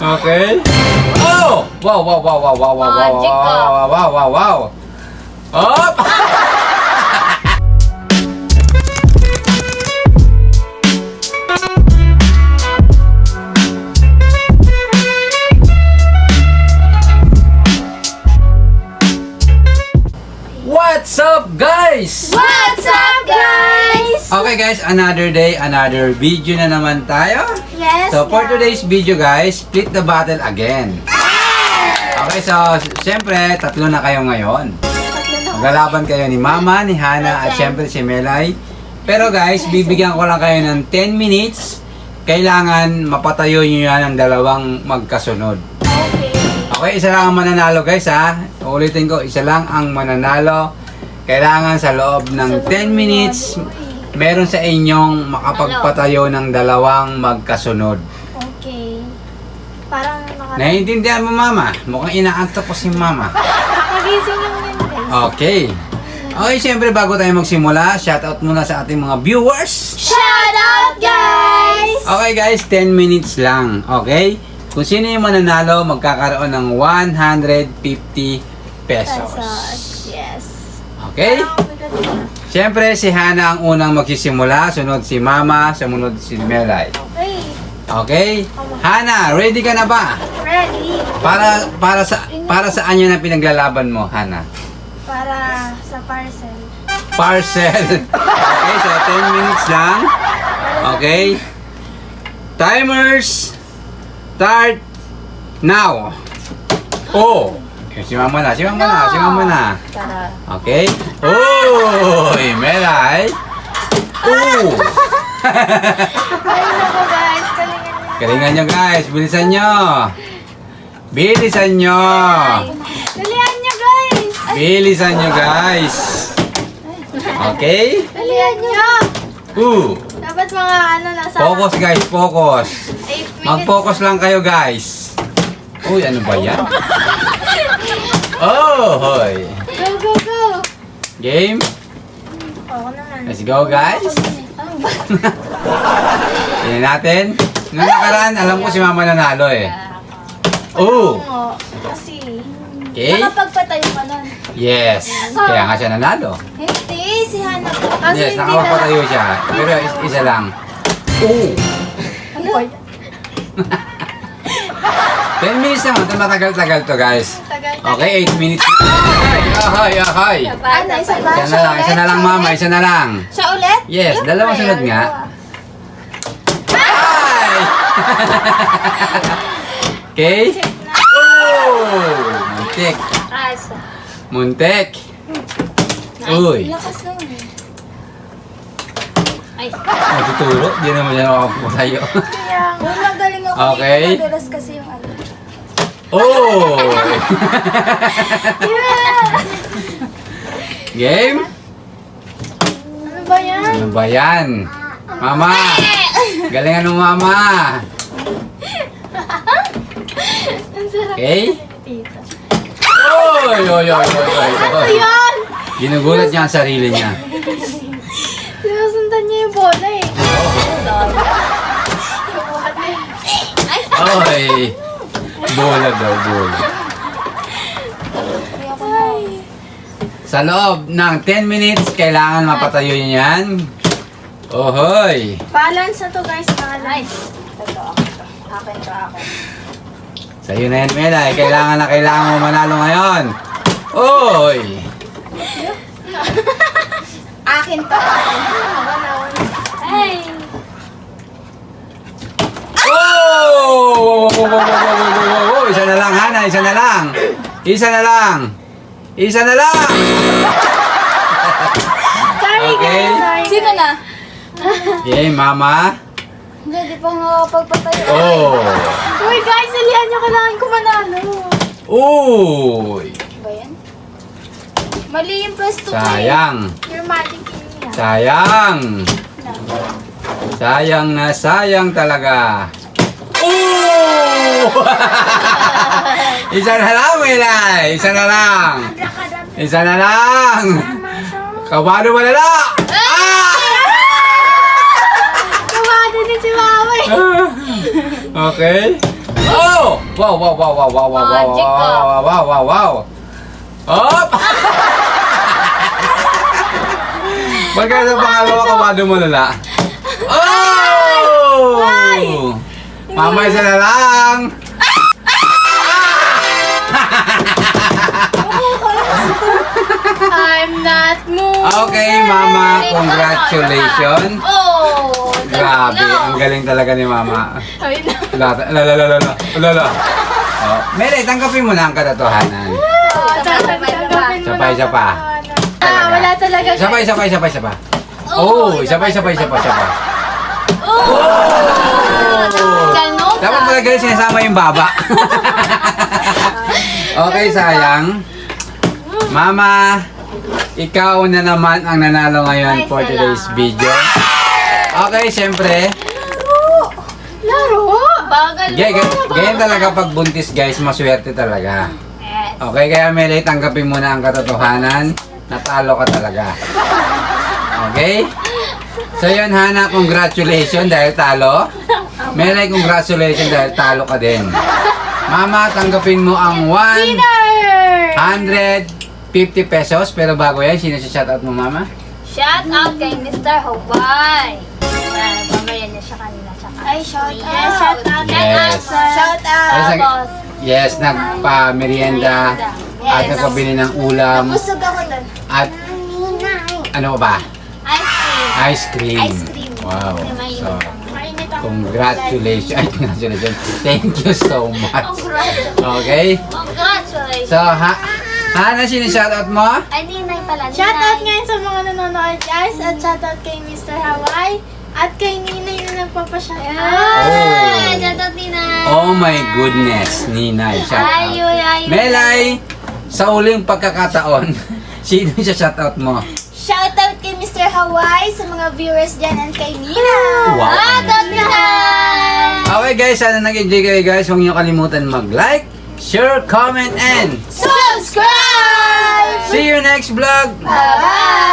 Okay. Oh! Wow, wow, wow, wow, wow, wow, wow, Magic ka. wow, wow, wow, wow. Op! What's up, guys? What's up, guys? Okay, guys, another day, another video na naman tayo. Yes, So, for guys. today's video, guys, split the battle again. Okay, so, siyempre, tatlo na kayo ngayon. Maglalaban kayo ni Mama, ni Hana, at siyempre si Melay. Pero guys, bibigyan ko lang kayo ng 10 minutes. Kailangan mapatayo nyo yan ng dalawang magkasunod. Okay. Okay, isa lang ang mananalo, guys, ha. Ulitin ko, isa lang ang mananalo. Kailangan sa loob ng 10 minutes, meron sa inyong makapagpatayo ng dalawang magkasunod. Okay. Parang Naiintindihan mo, Mama? Mukhang inaantok ko si Mama. Kakagising lang yan, guys. Okay. Okay, siyempre bago tayo magsimula, shoutout muna sa ating mga viewers. Shout out, guys! Okay guys, 10 minutes lang. Okay? Kung sino yung mananalo, magkakaroon ng 150 pesos. Yes. Okay? Siyempre, si Hana ang unang magsisimula, sunod si Mama, sumunod si Melay. Okay. Okay? Hana, ready ka na ba? Ready. Para saan yun ang pinaglalaban mo, Hana? Para sa parcel. Parcel. Okay, so 10 minutes lang. Okay. Timers start now. Oh. Si Mama na, si Mama na, si Mama na. Para. Okay. Oh, Melay. Oh. Ay, naku, guys. Kalingan niyo. Galingan nyo guys, bilisan nyo. Bilisan nyo. Dalihan niyo, guys. Bilisan nyo guys. Okay? Dalihan niyo. Dapat mga nasa... Focus guys, focus. 8 minutes. Mag-focus lang kayo guys. Uy, ano ba yan? Oh, hoy. Go, go, go. Game? Ako naman. Let's go guys. Ano ba? Tingnan natin. Nung nakaraan, alam ko si Mama nanalo eh. Oh, Oo. Kasi... okay. Nakapagpatayo ka nun. Yes. Kaya nga siya nanalo. Hindi, si Hana po. Kasi Yes, hindi nakapagpatayo siya. Pero isa lang. Oh. Ano ba yan? 10 minutes naman. Ito matagal-tagal to guys. Tagal. Okay, 8 minutes. Ahay, ahay. Ano, isa pa? Isa na lang Mama, isa na lang. Siya ulit? Yes, Yun, dalawang ayan, sunod nga. dalawa. Ay! Okay? Oh! Muntik. Asa. Muntik. Uy. Lakas naman eh. Ay. Matuturo. Di naman siya nakapagpatayo. Kaya, magaling ako Okay. dito. Madulas kasi yung ano. Oh! Yeah! Game? Ano ba yan? Ano ba yan? Mama! Galingan mo, Mama! Ang sarap. Okay? Tita. Oy! Oy! Oy! Oy! Oy! Ano Oy! yan? Ginugulat niya ang sarili niya. Sinusundan niya yung bola eh. Yung bola eh. Ay! Oy! Bola daw, bola. Ay. Sa loob ng 10 minutes, kailangan mapatayo niyo yan. Ohoy! Balance na to guys. Balance. Ito ako. Akin to ako. Sa'yo na yan, Melay. Kailangan mo manalo ngayon. Oy! Akin to. Ay! Oh! Isa na lang, Hana. Isa na lang. Isa na lang. Isa na lang. Sorry Okay. guys. Sorry. Sino na? Okay, Mama. Hindi, di pa nakakapagpatayo. Oh! Uy guys, salihan nyo. Kailangan ko manalo. Uy! Ba yan? Mali yung pwesto ko eh. Sayang. Your magic in Sayang. Sayang na sayang talaga. Oh! Isa na lang, Melay. Isa na lang. Isa na lang. Kabado mo na lang. Ah! Kumado din si Mama eh. Okay. Oh! Wow, wow, wow, wow, wow, wow, wow, Magic ka. wow, wow, wow, wow. Hop! Pagka sa pangalawa ka, wado mo lala. Oh! Mama, isa na lang. I'm not moving. Okay, Mama, congratulations. Oh, Grabe, ang galing talaga ni Mama. Ay, no. Lala. Oh, Mele, tanggapin mo na ang katotohanan. Tanggapin mo Sabay, na. sabay. Wala talaga. Sabay. Oh! Ganon. Dapat pala guys, sinasama yung baba. Okay, sayang. Mama, ikaw na naman ang nanalo ngayon Ay, for today's salamat. video. Okay, syempre. Laro? Bagal Ganyan talaga pag buntis guys, maswerte talaga. Yes. Okay, kaya Mele, tanggapin mo na ang katotohanan. Natalo ka talaga. Okay? So yun, Hana, congratulations dahil talo. Mele, congratulations dahil talo ka din. Mama, tanggapin mo ang Winner! 150 pesos. Pero bago yan, sino si shoutout mo, Mama? Shout out kay Mr. Hawaii. Mamaya niya siya kanina. Ay, shout out. Yes, shout out. Yes. Shout out. Yes, yes, nagpa-merienda at nagpabili ng ulam Busog ako nun. at ano ba? Ice cream. Ice cream. Ice cream. Wow. Mainit So, ang- mainit ang- congratulations. Ay, congratulations. Thank you so much. Congratulations. Okay? Congratulations. So, Hana, sino shoutout mo? Ay, Ninay pala. Shoutout ngayon sa mga nanonood guys at shoutout kay Mr. Hawaii at kay Ninay na nagpapashoutout. Oh. Shoutout, Ninay. Oh my goodness, Ninay. Shoutout. Ay. Melay, sa uling pagkakataon, sino siya shoutout mo? Shoutout kay Mr. Hawaii sa mga viewers dyan and kay Nina. Wow. Shoutout, Ninay. Okay guys, sana nag-enjoy kayo guys. Huwag niyo kalimutan mag-like, share, comment, and Subscribe! see you next vlog! Bye-bye!